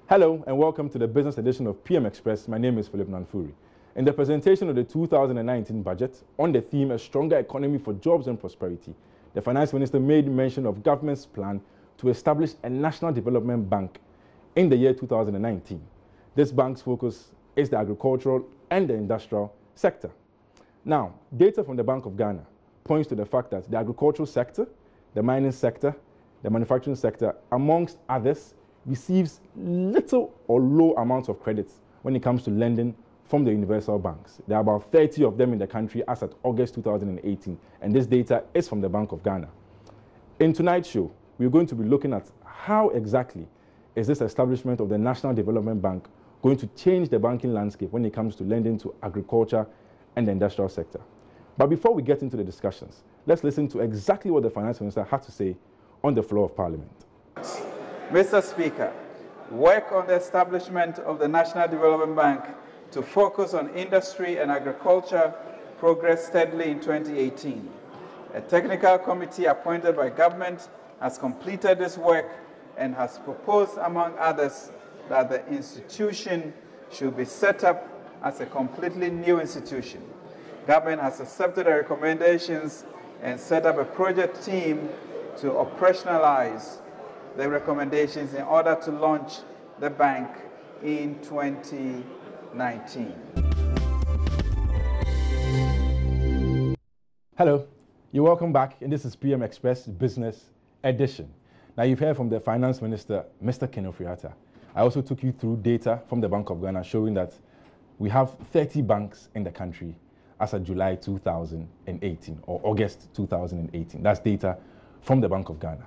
Hello and welcome to the business edition of PM Express. My name is Philip Nanfuri. In the presentation of the 2019 budget on the theme A Stronger Economy for Jobs and Prosperity, the Finance Minister made mention of government's plan to establish a National Development Bank in the year 2019. This bank's focus is the agricultural and the industrial sector. Now, data from the Bank of Ghana points to the fact that the agricultural sector, the mining sector, the manufacturing sector, amongst others, receives little or low amounts of credits when it comes to lending from the universal banks. There are about 30 of them in the country as at August 2018, and this data is from the Bank of Ghana. In tonight's show, we're going to be looking at how exactly is this establishment of the National Development Bank going to change the banking landscape when it comes to lending to agriculture and the industrial sector. But before we get into the discussions, let's listen to exactly what the Finance Minister had to say on the floor of Parliament. Mr. Speaker, work on the establishment of the National Development Bank to focus on industry and agriculture progressed steadily in 2018. A technical committee appointed by government has completed this work and has proposed, among others, that the institution should be set up as a completely new institution. Government has accepted the recommendations and set up a project team to operationalize the recommendations in order to launch the bank in 2019. Hello, you're welcome back, and this is PM Express Business Edition. Now, you've heard from the Finance Minister, Mr. Ken Ofri-Atta. I also took you through data from the Bank of Ghana showing that we have 30 banks in the country as of July 2018 or August 2018. That's data from the Bank of Ghana.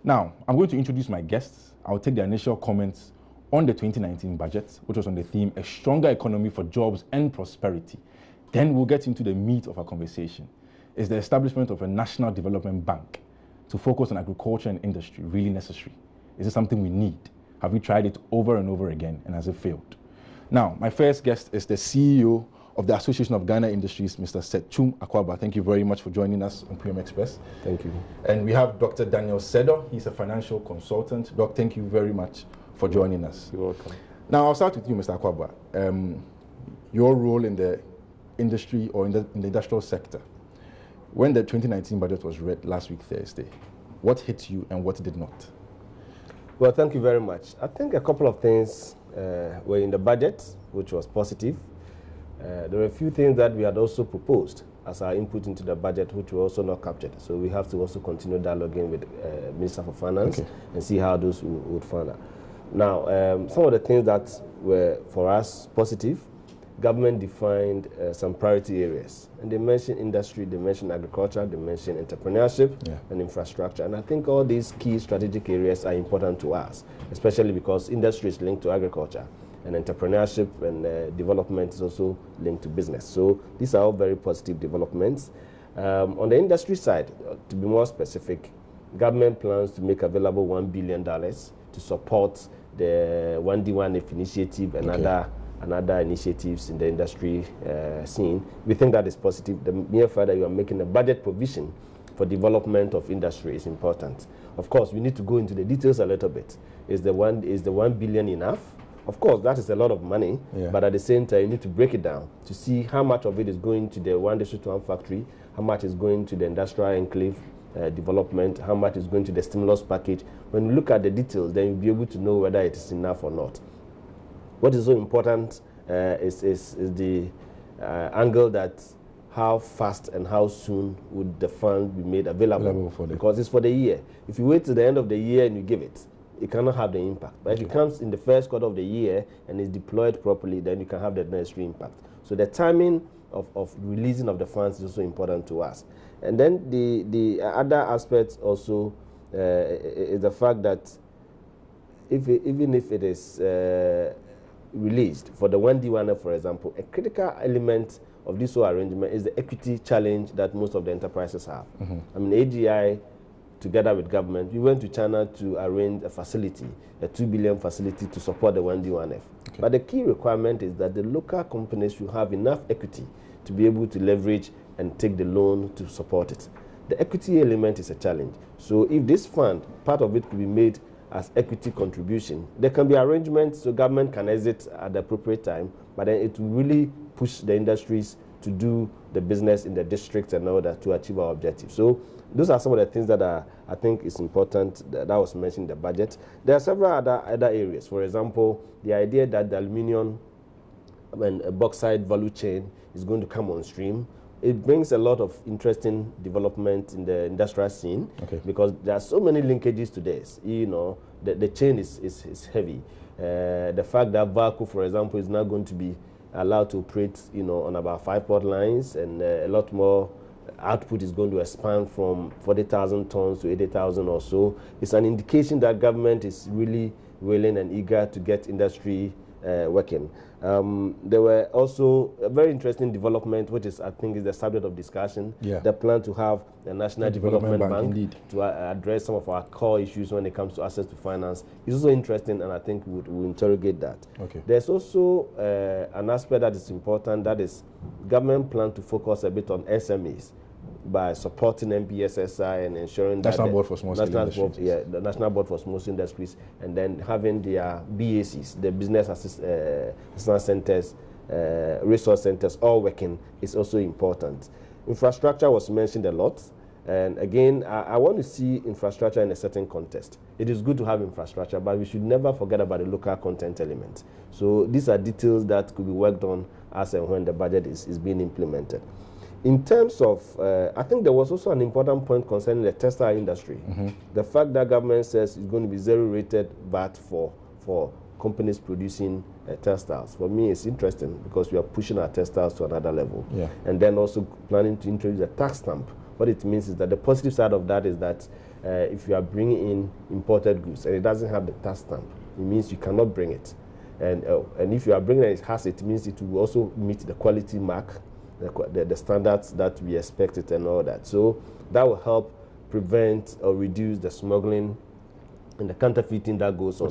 Now, I'm going to introduce my guests. I'll take their initial comments on the 2019 budget, which was on the theme, A Stronger Economy for Jobs and Prosperity. Then we'll get into the meat of our conversation. Is the establishment of a National Development Bank to focus on agriculture and industry really necessary? Is it something we need? Have we tried it over and over again, and has it failed? Now, my first guest is the CEO of the Association of Ghana Industries, Mr. Setchum Akwaba. Thank you very much for joining us on PM Express. Thank you. And we have Dr. Daniel Sedo. He's a financial consultant. Doc, thank you very much for joining us. You're welcome. Now, I'll start with you, Mr. Akwaba. Your role in the industry or in the industrial sector. When the 2019 budget was read last week, Thursday, what hit you and what did not? Well, thank you very much. I think a couple of things were in the budget, which was positive. There were a few things that we had also proposed as our input into the budget, which were also not captured. So we have to also continue dialoguing with Minister for Finance and see how those would find out. Now, some of the things that were for us positive, government defined some priority areas. And they mentioned industry, they mentioned agriculture, they mentioned entrepreneurship and infrastructure. And I think all these key strategic areas are important to us, especially because industry is linked to agriculture. And entrepreneurship and development is also linked to business. So these are all very positive developments. On the industry side, to be more specific, government plans to make available $1 billion to support the 1D1F initiative and other initiatives in the industry scene. We think that is positive. The mere fact that you are making a budget provision for development of industry is important. Of course, we need to go into the details a little bit. Is the $1 billion enough? Of course, that is a lot of money, but at the same time, you need to break it down to see how much of it is going to the one district, one factory, how much is going to the industrial enclave development, how much is going to the stimulus package. When you look at the details, then you'll be able to know whether it is enough or not. What is so important is the angle that how fast and how soon would the fund be made available for because it's for the year. If you wait till the end of the year and you give it, it cannot have the impact. But if it comes in the first quarter of the year and is deployed properly, then you can have the necessary impact. So the timing of releasing of the funds is also important to us. And then the other aspect also is the fact that even if it is released for the 1D1F, for example, a critical element of this whole arrangement is the equity challenge that most of the enterprises have. I mean, AGI, together with government, we went to China to arrange a facility, a $2 billion facility to support the 1D1F. But the key requirement is that the local companies should have enough equity to be able to leverage and take the loan to support it. The equity element is a challenge. So if this fund, part of it could be made as equity contribution. There can be arrangements so government can exit at the appropriate time, but then it will really push the industries to do the business in the district and all that to achieve our objectives. So those are some of the things that I think is important that was mentioned in the budget. There are several other areas. For example, the idea that the aluminium and bauxite value chain is going to come on stream. It brings a lot of interesting development in the industrial scene, because there are so many linkages to this. You know, the chain is heavy. The fact that VACO, for example, is now going to be allowed to operate, you know, on about 5 port lines, and a lot more output is going to expand from 40,000 tons to 80,000 or so. It's an indication that government is really willing and eager to get industry working. There were also a very interesting development, which is, I think, is the subject of discussion. Yeah. The plan to have a National Development Bank to address some of our core issues when it comes to access to finance is also interesting, and I think we'll interrogate that. There's also an aspect that is important, that is government plan to focus a bit on SMEs by supporting MPSSI and ensuring that National Board for Small Scale Industries. The National Board for Small Scale Industries, and then having their BACs, the Business Assistance Centers, resource centers, all working is also important. Infrastructure was mentioned a lot, and again, I want to see infrastructure in a certain context. It is good to have infrastructure, but we should never forget about the local content element. So these are details that could be worked on as and when the budget is being implemented. In terms of, I think there was also an important point concerning the textile industry. The fact that government says it's going to be zero-rated VAT for companies producing textiles. For me, it's interesting because we are pushing our textiles to another level. And then also planning to introduce a tax stamp. What it means is that the positive side of that is that if you are bringing in imported goods and it doesn't have the tax stamp, it means you cannot bring it. And if you are bringing it, it means it will also meet the quality mark, the standards that we expected and all that. So that will help prevent or reduce the smuggling and the counterfeiting that goes on.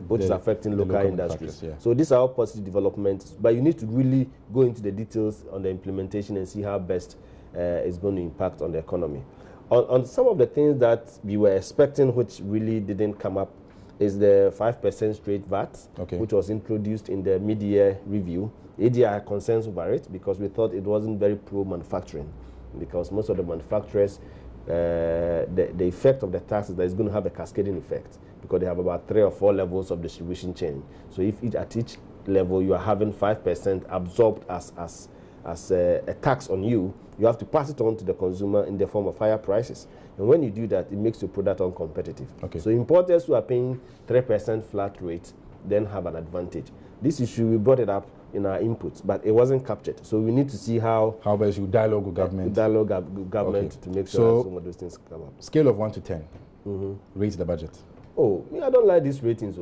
Which is affecting local industries. So these are all positive developments, but you need to really go into the details on the implementation and see how best it's going to impact on the economy. On some of the things that we were expecting, which really didn't come up, is the 5% straight VAT, which was introduced in the mid-year review. ADI had concerns over it because we thought it wasn't very pro-manufacturing, because most of the manufacturers, the effect of the tax is that it's going to have a cascading effect, because they have about 3 or 4 levels of distribution chain. So if at each level you are having 5% absorbed as a tax on you, you have to pass it on to the consumer in the form of higher prices. And when you do that, it makes your product uncompetitive. So importers who are paying 3% flat rate then have an advantage. This issue, we brought it up in our inputs, but it wasn't captured. So we need to see how best you dialogue with government. To make sure that some of those things come up. Scale of 1 to 10, rate the budget. Oh, I don't like these ratings.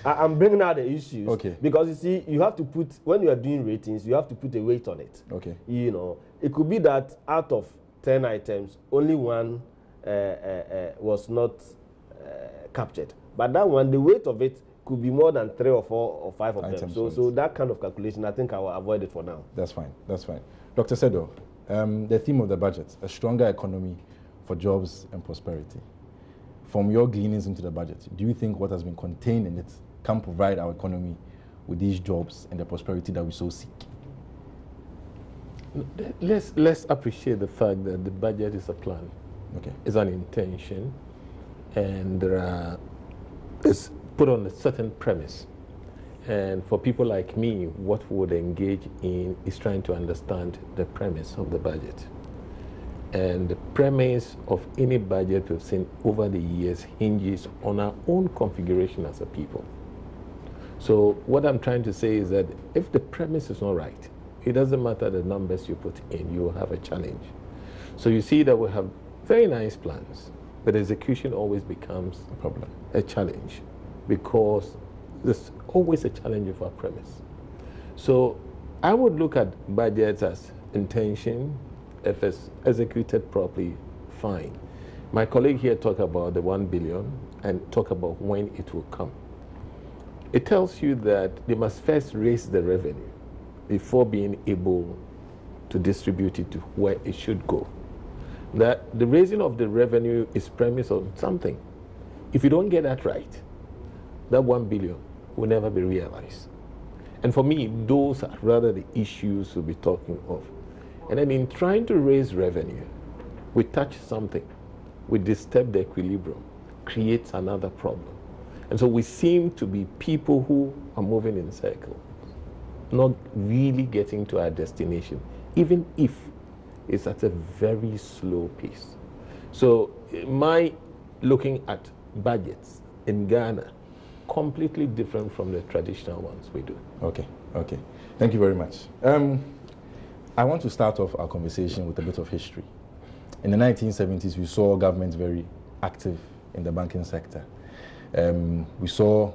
I'm bringing out the issues. Because you see, you have to put, when you are doing ratings, you have to put a weight on it. You know, it could be that out of 10 items, only 1 was not captured. But that one, the weight of it could be more than 3 or 4 or 5 of items. So that kind of calculation, I think I will avoid it for now. That's fine. That's fine. Dr. Sedo, the theme of the budget, a stronger economy for jobs and prosperity. From your gleanings into the budget, do you think what has been contained in it can provide our economy with these jobs and the prosperity that we so seek? Let's appreciate the fact that the budget is a plan. It's an intention, and it's put on a certain premise. And for people like me, what we would engage in is trying to understand the premise of the budget. And the premise of any budget we've seen over the years hinges on our own configuration as a people. So what I'm trying to say is that if the premise is not right, it doesn't matter the numbers you put in, you will have a challenge. So you see that we have very nice plans, but execution always becomes a problem, a challenge, because there's always a challenge of our premise. So I would look at budgets as intention. If it's executed properly, fine. My colleague here talked about the 1 billion and talk about when it will come. It tells you that they must first raise the revenue before being able to distribute it to where it should go. That the raising of the revenue is premised on something. If you don't get that right, that 1 billion will never be realized. And for me, those are rather the issues we'll be talking of. And then in trying to raise revenue, we touch something, we disturb the equilibrium, creates another problem. And so we seem to be people who are moving in circles, not really getting to our destination, even if it's at a very slow pace. So my looking at budgets in Ghana, completely different from the traditional ones we do. Okay. Thank you very much. I want to start off our conversation with a bit of history. In the 1970s, we saw governments very active in the banking sector. We saw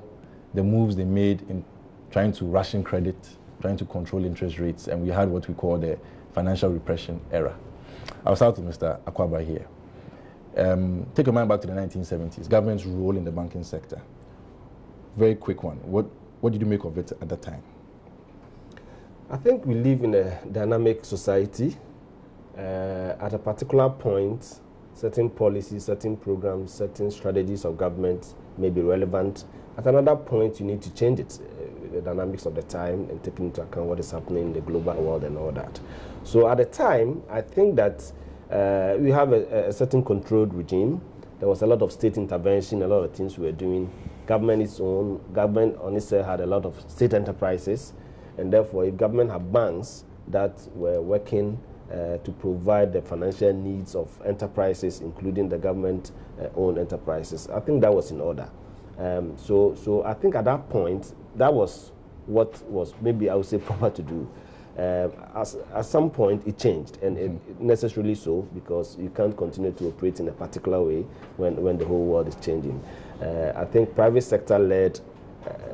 the moves they made in trying to ration credit, trying to control interest rates, and we had what we call the financial repression era. I'll start with Mr. Akwaba here. Take your mind back to the 1970s, government's role in the banking sector. Very quick one. What did you make of it at that time? I think we live in a dynamic society. At a particular point, certain policies, certain programs, certain strategies of government may be relevant. At another point, you need to change it, the dynamics of the time, and take into account what is happening in the global world and all that. So at the time, I think that we have a certain controlled regime. There was a lot of state intervention, a lot of things we were doing. Government on its side had a lot of state enterprises, and therefore if government had banks that were working to provide the financial needs of enterprises, including the government-owned enterprises, I think that was in order. So I think at that point, that was what was maybe I would say proper to do. At some point, it changed, and it necessarily so, because you can't continue to operate in a particular way when the whole world is changing. I think private sector-led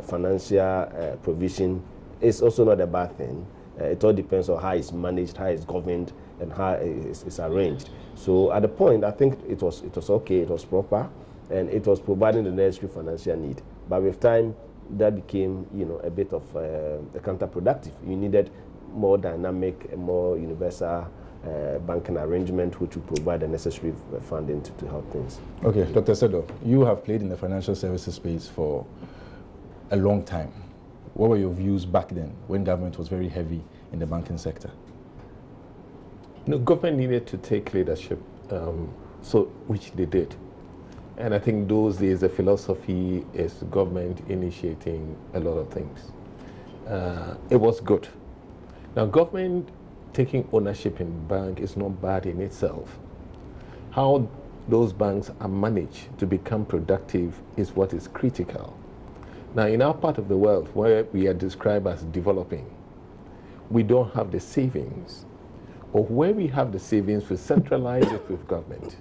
financial provision is also not a bad thing. It all depends on how it's managed, how it's governed, and how it's arranged. So at the point, I think it was okay, it was proper, and it was providing the necessary financial need. But with time, that became, a bit of counterproductive. You needed more dynamic, more universal banking arrangement, which would provide the necessary funding to help things. Okay, Dr. Sedo, you have played in the financial services space for a long time. What were your views back then when government was very heavy in the banking sector? Government needed to take leadership, which they did. And I think those days the philosophy is government initiating a lot of things. It was good. Now, government taking ownership in bank is not bad in itself. How those banks are managed to become productive is what is critical. Now, in our part of the world, where we are described as developing, we don't have the savings. Or where we have the savings, we centralize it with government.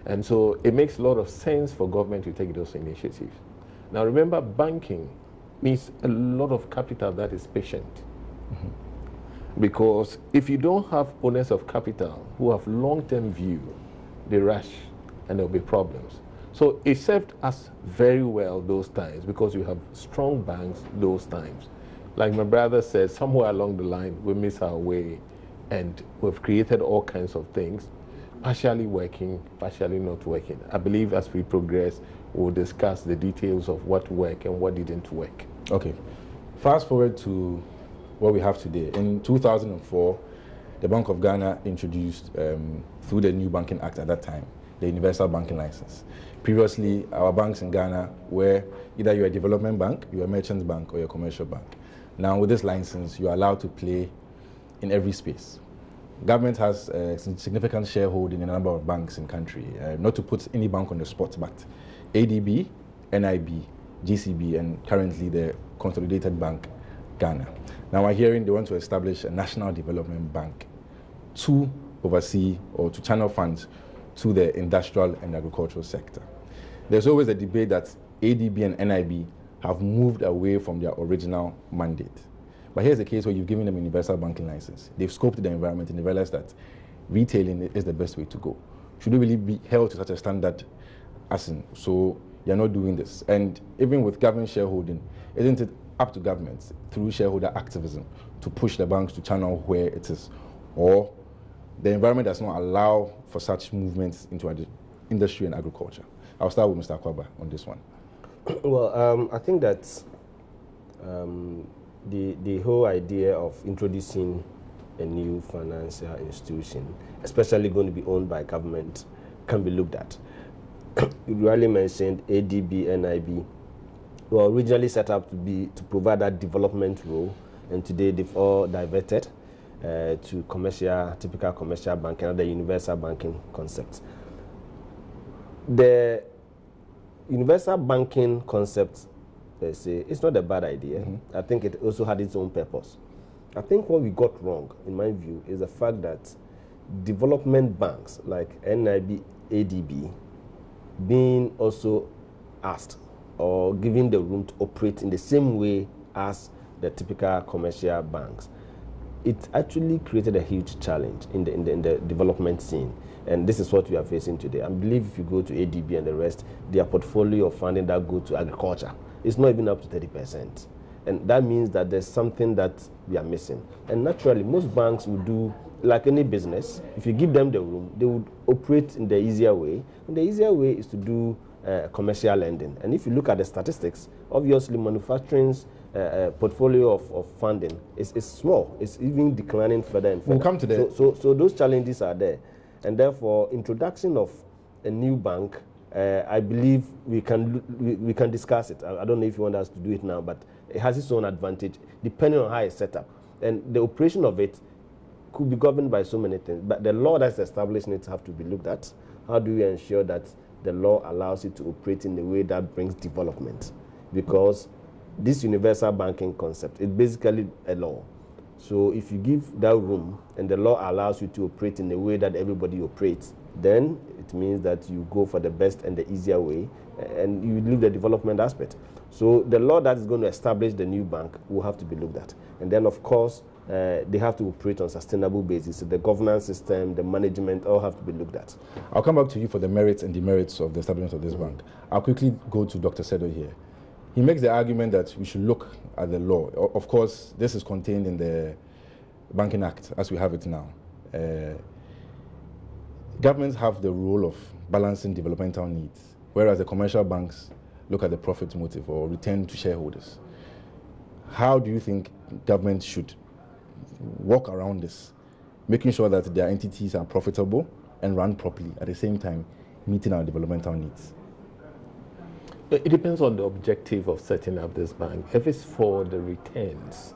And so it makes a lot of sense for government to take those initiatives. Now, remember, banking means a lot of capital that is patient. Because if you don't have owners of capital who have long-term view, they rush and there'll be problems. So it served us very well those times because you have strong banks those times. Like my brother said, somewhere along the line, we miss our way and we've created all kinds of things, partially working, partially not working. I believe as we progress, we'll discuss the details of what worked and what didn't work. Okay. Fast forward to what we have today. In 2004, the Bank of Ghana introduced, through the new Banking Act at that time, the Universal Banking License. Previously, our banks in Ghana were either you're a development bank, you're a merchant bank, or you're a commercial bank. Now, with this license, you're allowed to play in every space. Government has a significant shareholding in a number of banks in the country. Not to put any bank on the spot, but ADB, NIB, GCB, and currently the Consolidated Bank, Ghana. Now we're hearing they want to establish a national development bank to oversee or to channel funds to the industrial and agricultural sector. There's always a debate that ADB and NIB have moved away from their original mandate. But here's the case where you've given them a universal banking license. They've scoped the environment and they realized that retailing is the best way to go. Should we really be held to such a standard as in, so you're not doing this? And even with government shareholding, isn't it up to governments through shareholder activism to push the banks to channel where it is? Or the environment does not allow for such movements into industry and agriculture? I'll start with Mr. Akwaba on this one. Well, I think that the whole idea of introducing a new financial institution, especially going to be owned by government, can be looked at. You really mentioned ADB, NIB. Were originally set up to provide that development role, and today they've all diverted to typical commercial banking, and the universal banking concepts. The universal banking concept, it's not a bad idea. I think it also had its own purpose. I think what we got wrong, in my view, is the fact that development banks like NIB, ADB, being also asked or given the room to operate in the same way as the typical commercial banks, it actually created a huge challenge in the development scene. And this is what we are facing today. I believe if you go to ADB and the rest, their portfolio of funding that go to agriculture is not even up to 30%. And that means that there's something that we are missing. And naturally, most banks will do, like any business, if you give them the room, they would operate in the easier way. And the easier way is to do commercial lending. And if you look at the statistics, obviously manufacturing's portfolio of funding is small. It's even declining further and further. We'll come to that. So those challenges are there. And therefore, introduction of a new bank, I believe we can discuss it. I don't know if you want us to do it now, but it has its own advantage depending on how it's set up. And the operation of it could be governed by so many things. But the law that's established needs to have to be looked at. How do we ensure that the law allows it to operate in a way that brings development? Because this universal banking concept is basically a law. So if you give that room and the law allows you to operate in a way that everybody operates, then it means that you go for the best and the easier way, and you leave the development aspect. So the law that is going to establish the new bank will have to be looked at. And then, of course, they have to operate on a sustainable basis. So the governance system, the management, all have to be looked at. I'll come back to you for the merits and demerits of the establishment of this bank. I'll quickly go to Dr. Sedo here. He makes the argument that we should look at the law. Of course, this is contained in the Banking Act as we have it now. Governments have the role of balancing developmental needs, whereas the commercial banks look at the profit motive or return to shareholders. How do you think government should work around this, making sure that their entities are profitable and run properly, at the same time meeting our developmental needs? It depends on the objective of setting up this bank. If it's for the returns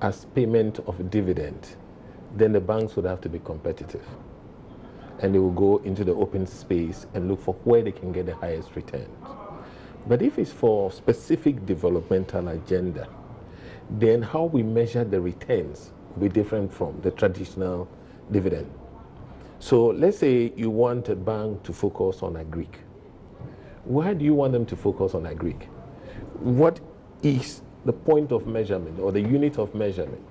as payment of a dividend, then the banks would have to be competitive. And they will go into the open space and look for where they can get the highest returns. But if it's for specific developmental agenda, then how we measure the returns will be different from the traditional dividend. So let's say you want a bank to focus on agric. Why do you want them to focus on agric? What is the point of measurement or the unit of measurement?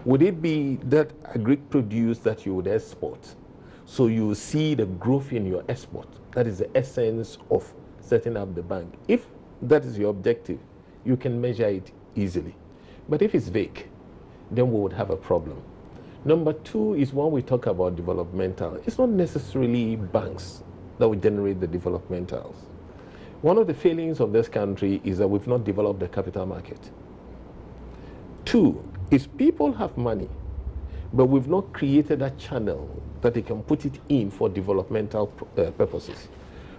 Would it be that agric produce that you would export? So you see the growth in your export. That is the essence of setting up the bank. If that is your objective, you can measure it easily. But if it's vague, then we would have a problem. Number two is when we talk about developmental, it's not necessarily banks that will generate the developmentals. One of the failings of this country is that we've not developed the capital market. Two is people have money, but we've not created a channel that they can put it in for developmental purposes.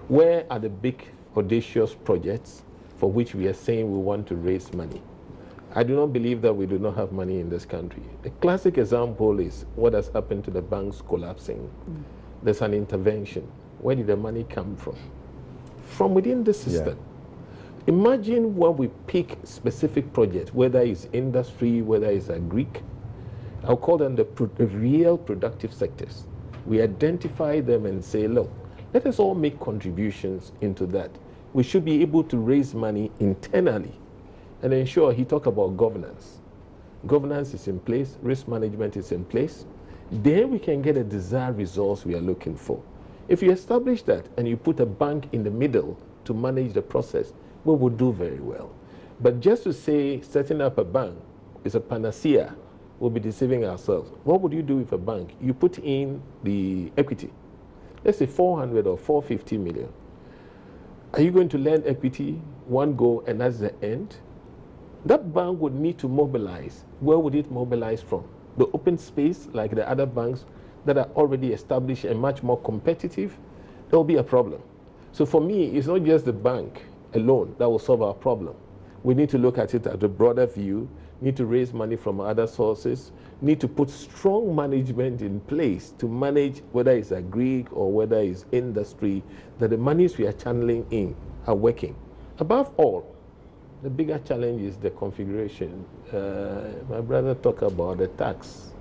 Where are the big, audacious projects for which we are saying we want to raise money? I do not believe that we do not have money in this country. A classic example is what has happened to the banks collapsing. There's an intervention. Where did the money come from? From within the system. Yeah. Imagine when we pick specific projects, whether it's industry, whether it's agric, I'll call them the real productive sectors. We identify them and say, look, let us all make contributions into that. We should be able to raise money internally and ensure. He talked about governance. Governance is in place, risk management is in place. Then we can get the desired results we are looking for. If you establish that and you put a bank in the middle to manage the process, we will do very well. But just to say setting up a bank is a panacea, we'll be deceiving ourselves. What would you do with a bank? You put in the equity. let's say 400 or 450 million. Are you going to lend equity one go and that's the end? That bank would need to mobilize. Where would it mobilize from? The open space, like the other banks that are already established and much more competitive, there will be a problem. So for me, it's not just the bank alone that will solve our problem. We need to look at it at a broader view, need to raise money from other sources, need to put strong management in place to manage whether it's agri or whether it's industry, that the monies we are channeling in are working. Above all, the bigger challenge is the configuration. My brother talked about the tax.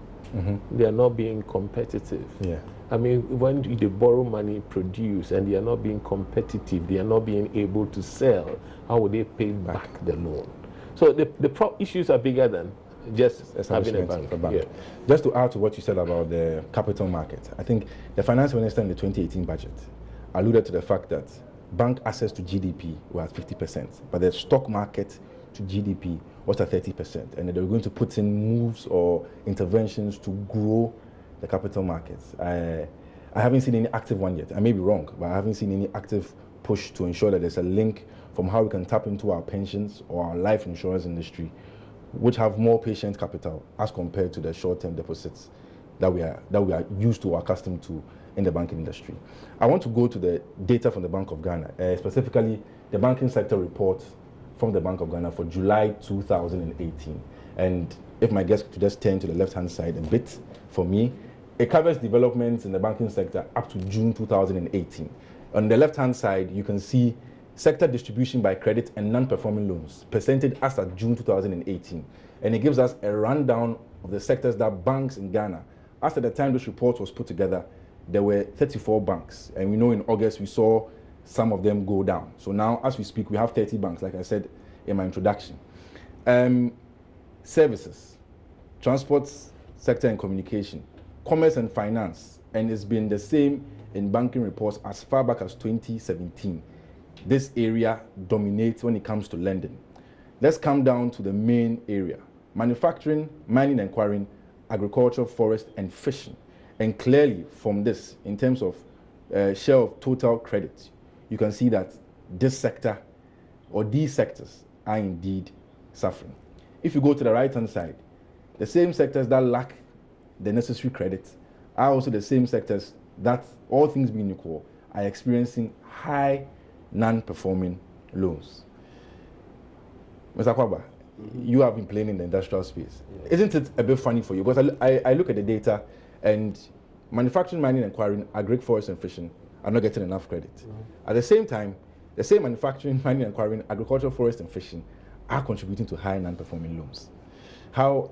They are not being competitive. Yeah. I mean, when they borrow money, produce, and they are not being competitive, they are not being able to sell, how will they pay back the loan? So the issues are bigger than just having a bank. Yeah. Just to add to what you said about the capital market, I think the finance minister in the 2018 budget alluded to the fact that bank access to GDP was 50%, but the stock market to GDP was at 30%, and they were going to put in moves or interventions to grow the capital markets. I haven't seen any active one yet. I may be wrong, but I haven't seen any active push to ensure that there's a link from how we can tap into our pensions or our life insurance industry, which have more patient capital as compared to the short-term deposits that we are used to or accustomed to in the banking industry. I want to go to the data from the Bank of Ghana, specifically the banking sector report from the Bank of Ghana for July 2018. And if my guest could just turn to the left-hand side a bit for me, it covers developments in the banking sector up to June 2018. On the left-hand side, you can see sector distribution by credit and non-performing loans, presented as at June 2018. And it gives us a rundown of the sectors that banks in Ghana, as at the time this report was put together, there were 34 banks. And we know in August we saw some of them go down. So now, as we speak, we have 30 banks, like I said in my introduction. Services, transport sector and communication, commerce and finance, and it's been the same in banking reports as far back as 2017. This area dominates when it comes to lending. Let's come down to the main area: manufacturing, mining and quarrying, agriculture, forest, and fishing. And clearly from this, in terms of share of total credit, you can see that this sector or these sectors are indeed suffering. If you go to the right-hand side, the same sectors that lack the necessary credit are also the same sectors that, all things being equal, are experiencing high non-performing loans. Mr. Kwaba, you have been playing in the industrial space. Yeah. Isn't it a bit funny for you? Because I look at the data, and manufacturing, mining and quarrying, agri, forest and fishing are not getting enough credit. At the same time, the same manufacturing, mining and quarrying, agriculture, forest and fishing are contributing to high non-performing loans. How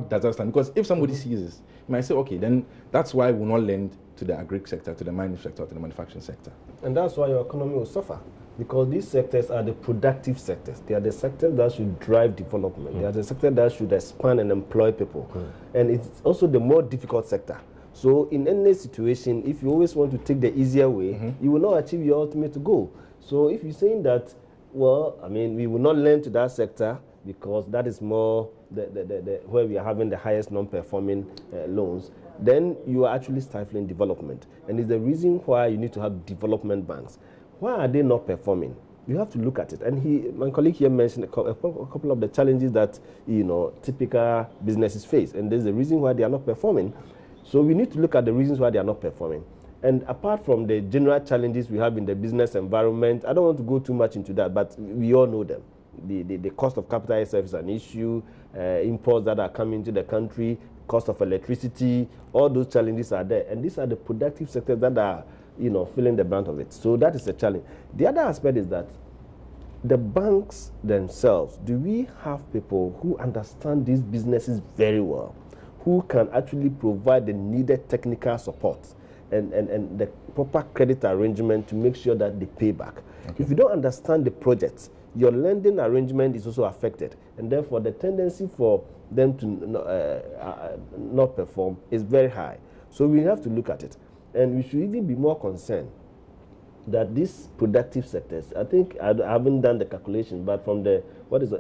does that stand? Because if somebody sees this, you might say, okay, then that's why we will not lend to the agri sector, to the mining sector, to the manufacturing sector. And that's why your economy will suffer, because these sectors are the productive sectors. They are the sectors that should drive development. They are the sectors that should expand and employ people. And it's also the more difficult sector. So in any situation, if you always want to take the easier way, you will not achieve your ultimate goal. So if you're saying that, well, I mean, we will not lend to that sector because that is more where we are having the highest non-performing loans, then you are actually stifling development. And it's the reason why you need to have development banks. Why are they not performing? You have to look at it. And my colleague here mentioned a couple of the challenges that, typical businesses face. And there's the reason why they are not performing. So we need to look at the reasons why they are not performing. And apart from the general challenges we have in the business environment, I don't want to go too much into that, but we all know them. The cost of capital itself is an issue, imports that are coming into the country, cost of electricity, all those challenges are there. And these are the productive sectors that are, feeling the brunt of it. So that is a challenge. The other aspect is that the banks themselves, do we have people who understand these businesses very well, who can actually provide the needed technical support and the proper credit arrangement to make sure that they pay back? Okay. If you don't understand the project, your lending arrangement is also affected, and therefore the tendency for them to not perform is very high. So we have to look at it, and we should even be more concerned that these productive sectors, I think, I haven't done the calculation, but from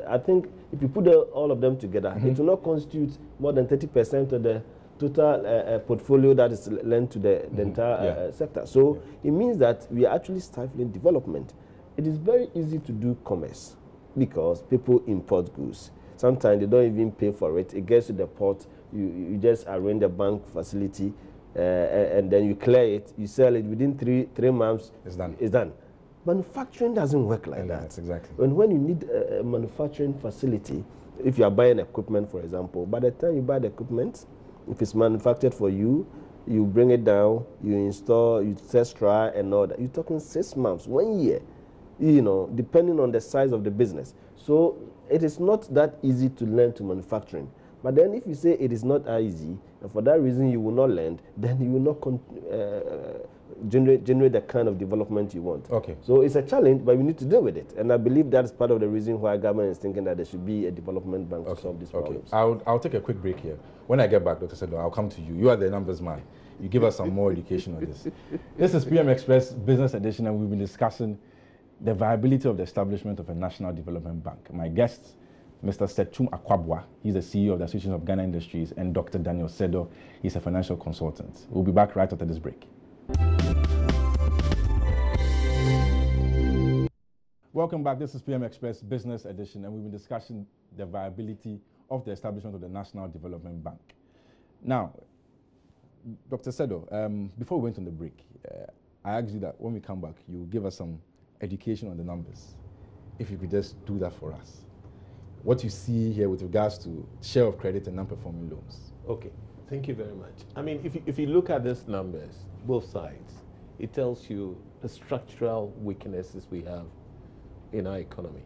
I think if you put all of them together, it will not constitute more than 30% portfolio that is lent to the entire sector. So it means that we are actually stifling development. It is very easy to do commerce because people import goods. Sometimes they don't even pay for it. It gets to the port, you just arrange a bank facility, and then you clear it, you sell it within three months. It's done. It's done. Manufacturing doesn't work like that. That's exactly. And when you need a manufacturing facility, if you are buying equipment, for example, by the time you buy the equipment, if it's manufactured for you, you bring it down, you install, you test try and all that. You're talking 6 months, 1 year, you know, depending on the size of the business. So it is not that easy to learn to manufacturing. But then if you say it is not easy, and for that reason you will not learn, then you will not generate the kind of development you want. Okay. So it's a challenge, but we need to deal with it. And I believe that's part of the reason why government is thinking that there should be a development bank to solve these problems. I'll take a quick break here. When I get back, Dr. Sedo, I'll come to you. You are the numbers man. You give us some more education on this. This is PM Express Business Edition, and we've been discussing the viability of the establishment of a national development bank. My guests, Mr. Setum Akwabwa, he's the CEO of the Association of Ghana Industries, and Dr. Daniel Sedo, he's a financial consultant. We'll be back right after this break. Welcome back. This is PM Express Business Edition, and we've been discussing the viability of the establishment of the National Development Bank. Now, Dr. Sedo, before we went on the break, I asked you that when we come back, you give us some education on the numbers. If you could just do that for us. What you see here with regards to share of credit and non-performing loans. Okay, thank you very much. I mean, if you look at these numbers, both sides, it tells you the structural weaknesses we have in our economy.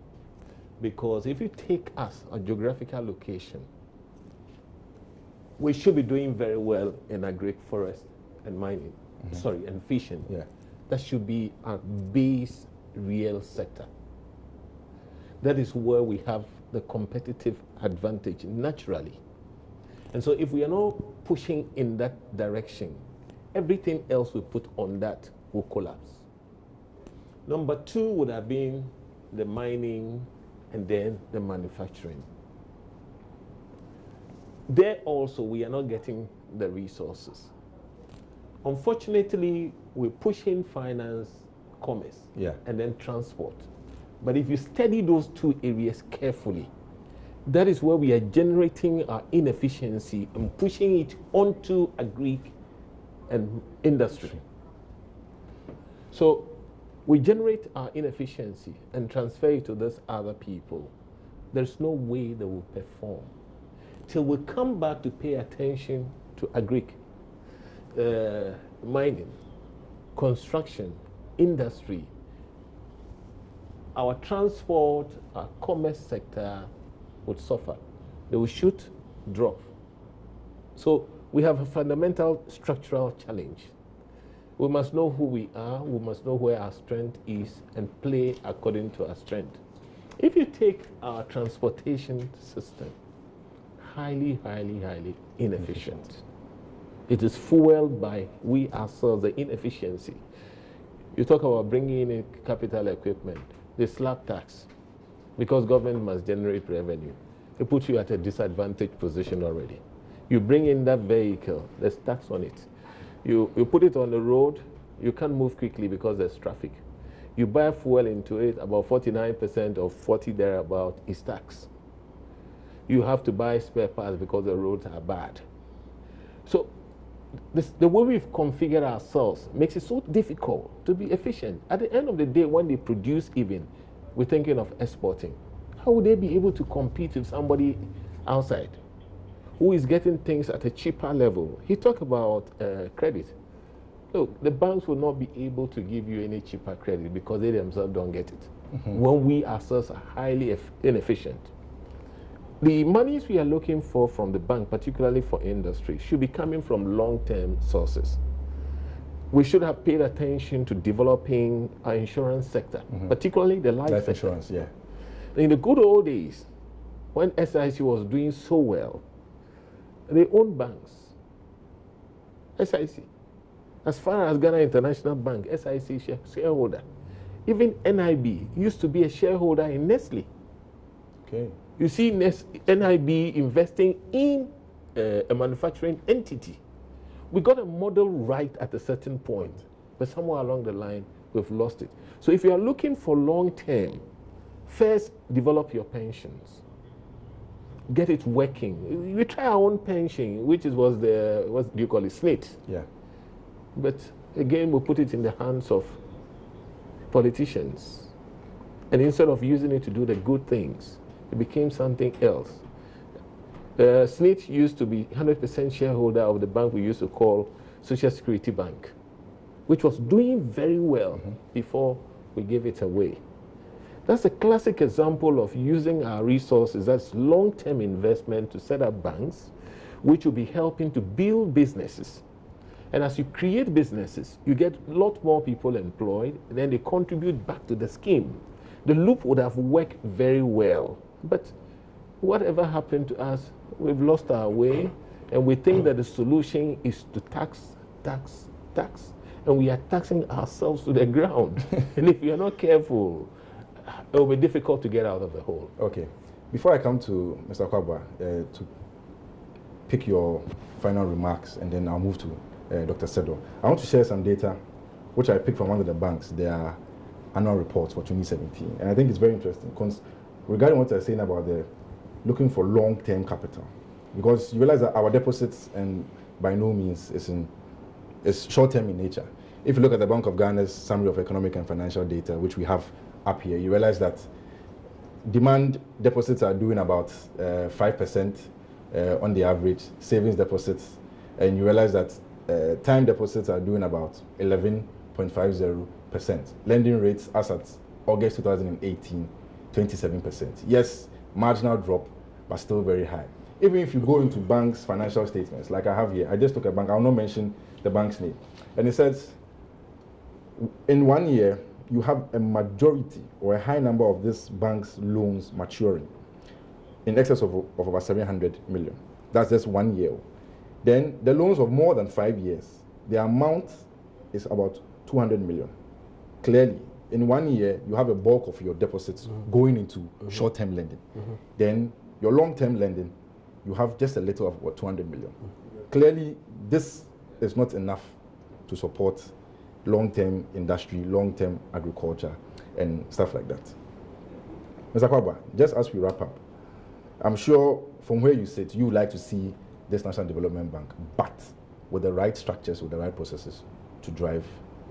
Because if you take us, a geographical location, we should be doing very well in agri, forest, and mining. Sorry, and fishing. Yeah. That should be our base real sector. That is where we have the competitive advantage naturally. And so if we are not pushing in that direction, everything else we put on that will collapse. Number two would have been the mining and then the manufacturing. There also we are not getting the resources. Unfortunately, we're pushing finance, commerce, and then transport. But if you study those two areas carefully, that is where we are generating our inefficiency and pushing it onto agri and industry. So we generate our inefficiency and transfer it to those other people. There's no way they will perform. Till we come back to pay attention to agri, mining, construction, industry, our transport, our commerce sector would suffer. They will shoot, drop. So we have a fundamental structural challenge. We must know who we are, we must know where our strength is, and play according to our strength. If you take our transportation system, highly inefficient. It is fueled by we ourselves, the inefficiency. You talk about bringing in capital equipment, the slab tax, because government must generate revenue. It puts you at a disadvantaged position already. You bring in that vehicle, there's tax on it. You put it on the road, you can't move quickly because there's traffic. You buy fuel into it, about 49% of 40 thereabout is tax. You have to buy spare parts because the roads are bad. So the way we've configured ourselves makes it so difficult to be efficient. At the end of the day, when they produce even, we're thinking of exporting. How would they be able to compete with somebody outside who is getting things at a cheaper level? He talked about credit. Look, the banks will not be able to give you any cheaper credit because they themselves don't get it. When we ourselves are highly inefficient. The monies we are looking for from the bank, particularly for industry, should be coming from long-term sources. We should have paid attention to developing our insurance sector, particularly the life sector. Insurance, yeah. In the good old days, when SIC was doing so well, they owned banks. SIC. As far as Ghana International Bank, SIC shareholder. Even NIB used to be a shareholder in Nestle. Okay. You see NIB investing in a manufacturing entity. We got a model right at a certain point, but somewhere along the line, we've lost it. So if you are looking for long-term, first develop your pensions. Get it working. We try our own pension, which was the, what do you call it, SNIT. Yeah. But again, we put it in the hands of politicians. And instead of using it to do the good things, it became something else. SNIT used to be 100% shareholder of the bank we used to call Social Security Bank, which was doing very well before we gave it away. That's a classic example of using our resources as long-term investment to set up banks, which will be helping to build businesses. And as you create businesses, you get a lot more people employed, and then they contribute back to the scheme. The loop would have worked very well. But whatever happened to us, we've lost our way, and we think that the solution is to tax, and we are taxing ourselves to the ground. And if we are not careful, it will be difficult to get out of the hole. Okay. Before I come to Mr. Kwabwa, to pick your final remarks, and then I'll move to Dr. Sedo, I want to share some data which I picked from one of the banks, their annual reports for 2017. And I think it's very interesting because regarding what you're saying about the looking for long-term capital, because you realize that our deposits and by no means is short-term in nature. If you look at the Bank of Ghana's summary of economic and financial data, which we have up here, you realize that demand deposits are doing about 5% on the average, savings deposits, and you realize that time deposits are doing about 11.50%. Lending rates as at August 2018, 27%. Yes, marginal drop, but still very high. Even if you go into banks' financial statements, like I have here, I just took a bank, I'll not mention the bank's name, and it says, in 1 year, you have a majority or a high number of this bank's loans maturing in excess of about 700 million. That's just 1 year. Then the loans of more than 5 years, the amount is about 200 million. Clearly, in 1 year, you have a bulk of your deposits going into short-term lending. Then your long-term lending, you have just a little of about 200 million. Clearly, this is not enough to support long-term industry, long-term agriculture, and stuff like that. Mr. Kwabwa, just as we wrap up, I'm sure from where you sit, you would like to see this National Development Bank, but with the right structures, with the right processes to drive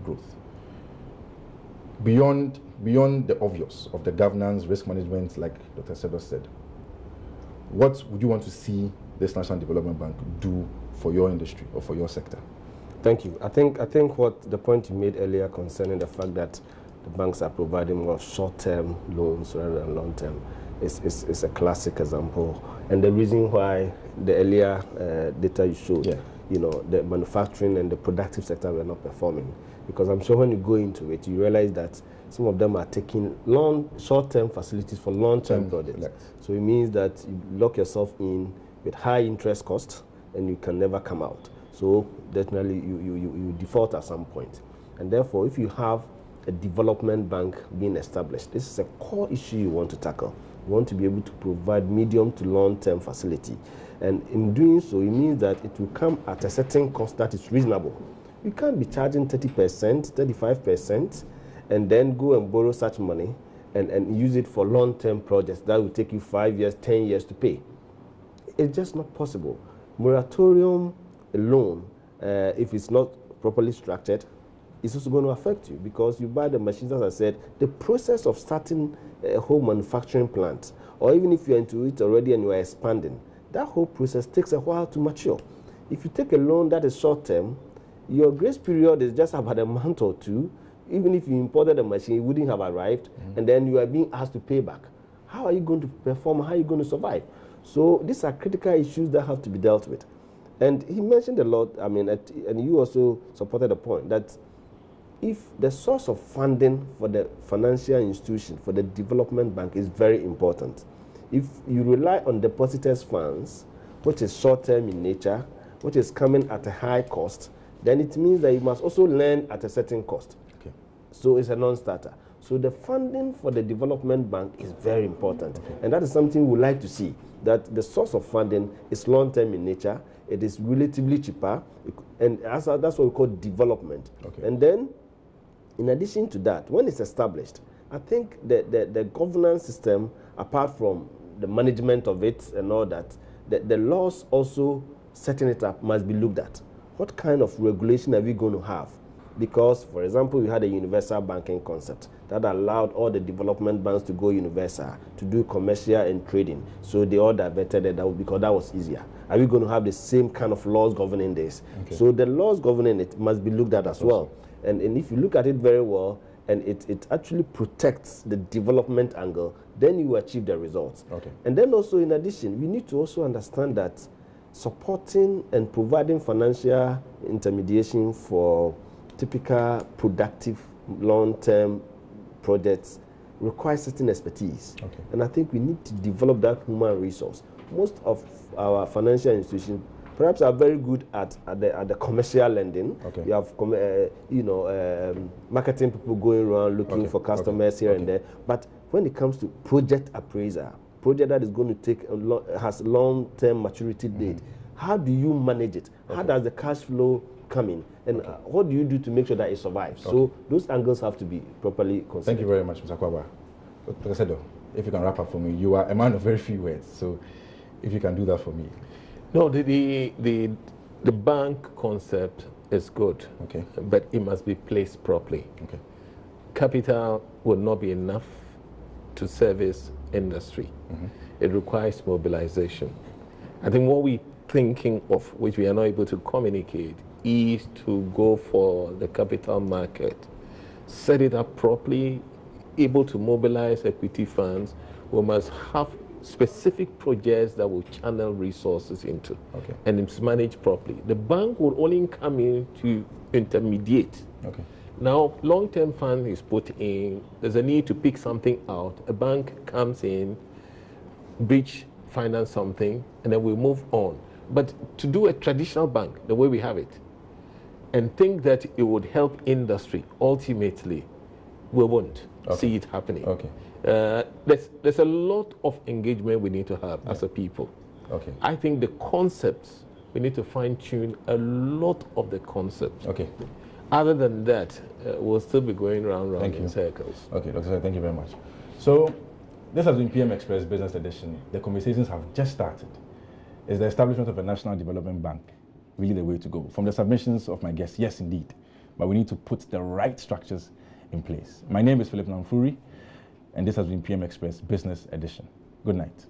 growth. Beyond the obvious of the governance, risk management, like Dr. Sedo said, what would you want to see this National Development Bank do for your industry or for your sector? Thank you. I think what the point you made earlier concerning the fact that the banks are providing more short-term loans rather than long-term is a classic example. And the reason why the earlier data you showed, you know, the manufacturing and the productive sector were not performing. Because I'm sure when you go into it, you realize that some of them are taking short-term facilities for long-term projects. So it means that you lock yourself in with high interest costs and you can never come out. So definitely you default at some point. And therefore, if you have a development bank being established, this is a core issue you want to tackle. You want to be able to provide medium to long-term facility. And in doing so, it means that it will come at a certain cost that is reasonable. You can't be charging 30%, 35%, and then go and borrow such money and use it for long-term projects that will take you 5 years, 10 years to pay. It's just not possible. Moratorium alone, if it's not properly structured, is also going to affect you because you buy the machines, as I said, the process of starting a whole manufacturing plant, or even if you're into it already and you are expanding, that whole process takes a while to mature. If you take a loan that is short-term, your grace period is just about a month or two. Even if you imported the machine, it wouldn't have arrived, and then you are being asked to pay back. How are you going to perform? How are you going to survive? So these are critical issues that have to be dealt with. And he mentioned a lot, I mean, and you also supported the point that if the source of funding for the financial institution, for the development bank is very important. If you rely on depositors' funds, which is short-term in nature, which is coming at a high cost, then it means that you must also lend at a certain cost. Okay. So it's a non-starter. So the funding for the development bank is very important. And that is something we like to see, that the source of funding is long-term in nature, it is relatively cheaper, and that's what we call development. And then, in addition to that, when it's established, I think the governance system, apart from the management of it and all that, the laws also setting it up must be looked at. What kind of regulation are we going to have? Because, for example, we had a universal banking concept that allowed all the development banks to go universal, to do commercial and trading. So they all diverted it because that was easier. Are we going to have the same kind of laws governing this? So the laws governing it must be looked at as well. And if you look at it very well, and it actually protects the development angle, then you achieve the results. And then also, in addition, we need to also understand that supporting and providing financial intermediation for typical productive long-term projects requires certain expertise. And I think we need to develop that human resource. Most of our financial institutions perhaps are very good at the commercial lending. You have marketing people going around looking for customers here and there. But when it comes to project appraiser, project that is going to take has long-term maturity date, how do you manage it? How does the cash flow come in? And what do you do to make sure that it survives? So those angles have to be properly considered. Thank you very much, Mr. Kwaba. Dr. Sedo, if you can wrap up for me. You are a man of very few words, so if you can do that for me. No, the bank concept is good, but it must be placed properly. Capital will not be enough to service industry. It requires mobilization. I think what we're thinking of, which we are not able to communicate, is to go for the capital market, set it up properly, able to mobilize equity funds. We must have specific projects that will channel resources into, and it's managed properly. The bank will only come in to intermediate. Now, long-term fund is put in, there's a need to pick something out. A bank comes in, bridge finance something, and then we move on. But to do a traditional bank, the way we have it, and think that it would help industry, ultimately, we won't see it happening. There's a lot of engagement we need to have as a people. I think the concepts, we need to fine-tune a lot of the concepts. Other than that, we'll still be going round in circles. Dr. Sir, thank you very much. So, this has been PM Express Business Edition. The conversations have just started. Is the establishment of a National Development Bank really the way to go? From the submissions of my guests, yes, indeed. But we need to put the right structures in place. My name is Philip Namfuri, and this has been PM Express Business Edition. Good night.